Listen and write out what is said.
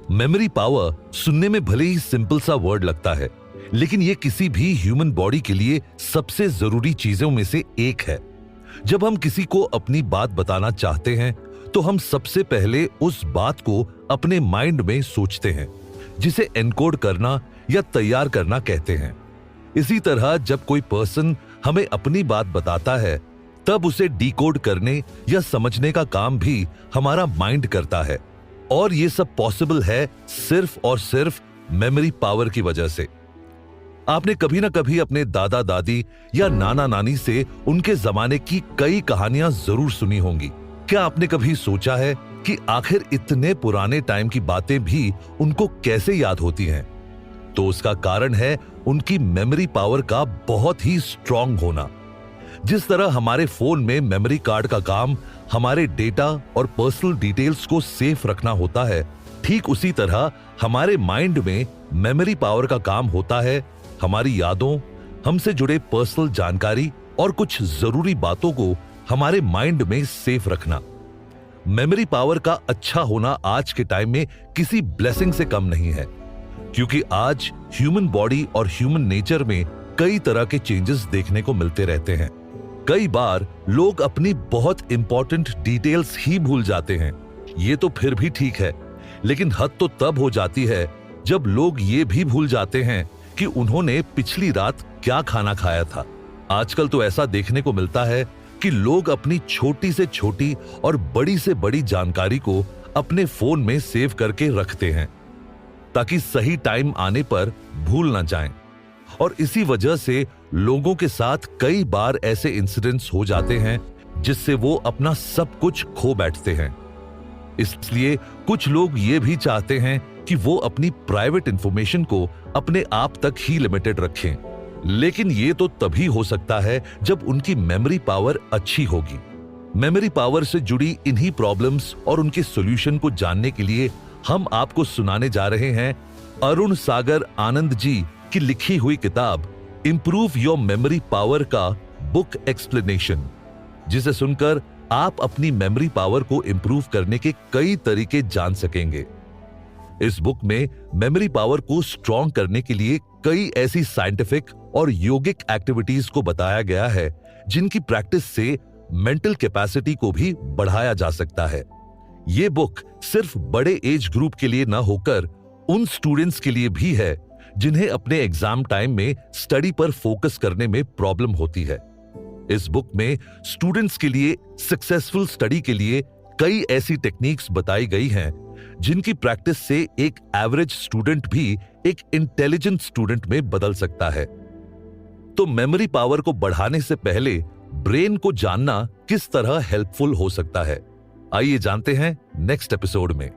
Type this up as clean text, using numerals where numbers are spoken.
Memory power सुनने में भले ही सिंपल सा वर्ड लगता है, लेकिन ये किसी भी ह्यूमन बॉडी के लिए सबसे जरूरी चीजों में से एक है। जब हम किसी को अपनी बात बताना चाहते हैं तो हम सबसे पहले उस बात को अपने माइंड में सोचते हैं, जिसे एनकोड करना या तैयार करना कहते हैं। इसी तरह जब कोई पर्सन हमें अपनी बात बताता है, तब उसे डिकोड करने या समझने का काम भी हमारा माइंड करता है। और ये सब पॉसिबल है सिर्फ और सिर्फ मेमोरी पावर की वजह से। आपने कभी ना कभी अपने दादा दादी या नाना नानी से उनके जमाने की कई कहानियां जरूर सुनी होंगी। क्या आपने कभी सोचा है कि आखिर इतने पुराने टाइम की बातें भी उनको कैसे याद होती हैं? तो उसका कारण है उनकी मेमोरी पावर का बहुत ही स्ट्रांग होना। जिस तरह हमारे फोन में मेमोरी कार्ड का काम हमारे डेटा और पर्सनल डिटेल्स को सेफ रखना होता है, ठीक उसी तरह हमारे माइंड में मेमोरी पावर का काम होता है हमारी यादों, हमसे जुड़े पर्सनल जानकारी और कुछ जरूरी बातों को हमारे माइंड में सेफ रखना। मेमोरी पावर का अच्छा होना आज के टाइम में किसी ब्लेसिंग से कम नहीं है, क्योंकि आज ह्यूमन बॉडी और ह्यूमन नेचर में कई तरह के चेंजेस देखने को मिलते रहते हैं। कई बार लोग अपनी बहुत इंपॉर्टेंट डिटेल्स ही भूल जाते हैं। ये तो फिर भी ठीक है, लेकिन हद तो तब हो जाती है जब लोग ये भी भूल जाते हैं कि उन्होंने पिछली रात क्या खाना खाया था। आजकल तो ऐसा देखने को मिलता है कि लोग अपनी छोटी से छोटी और बड़ी से बड़ी जानकारी को अपने फोन में सेव करके रखते हैं, ताकि सही टाइम आने पर भूल ना जाएं। और इसी वजह से लोगों के साथ कई बार ऐसे इंसिडेंट्स हो जाते हैं जिससे वो अपना सब कुछ खो बैठते हैं। इसलिए कुछ लोग ये भी चाहते हैं कि वो अपनी प्राइवेट इंफॉर्मेशन को अपने आप तक ही लिमिटेड रखें, लेकिन ये तो तभी हो सकता है जब उनकी मेमोरी पावर अच्छी होगी। मेमोरी पावर से जुड़ी इन्हीं प्रॉब्लम्स और उनके सॉल्यूशन को जानने के लिए हम आपको सुनाने जा रहे हैं अरुण सागर आनंद जी की लिखी हुई किताब इंप्रूव योर मेमोरी पावर का बुक एक्सप्लेनेशन, जिसे सुनकर आप अपनी मेमोरी पावर को इंप्रूव करने के कई तरीके जान सकेंगे। इस बुक में मेमोरी पावर को स्ट्रॉन्ग करने के लिए कई ऐसी साइंटिफिक और योगिक एक्टिविटीज को बताया गया है जिनकी प्रैक्टिस से मेंटल कैपेसिटी को भी बढ़ाया जा सकता है। ये बुक सिर्फ बड़े एज ग्रुप के लिए न होकर उन स्टूडेंट्स के लिए भी है जिन्हें अपने एग्जाम टाइम में स्टडी पर फोकस करने में प्रॉब्लम होती है। इस बुक में स्टूडेंट्स के लिए सक्सेसफुल स्टडी के लिए कई ऐसी टेक्निक्स बताई गई हैं जिनकी प्रैक्टिस से एक एवरेज स्टूडेंट भी एक इंटेलिजेंट स्टूडेंट में बदल सकता है। तो मेमोरी पावर को बढ़ाने से पहले ब्रेन को जानना किस तरह हेल्पफुल हो सकता है, आइए जानते हैं नेक्स्ट एपिसोड में।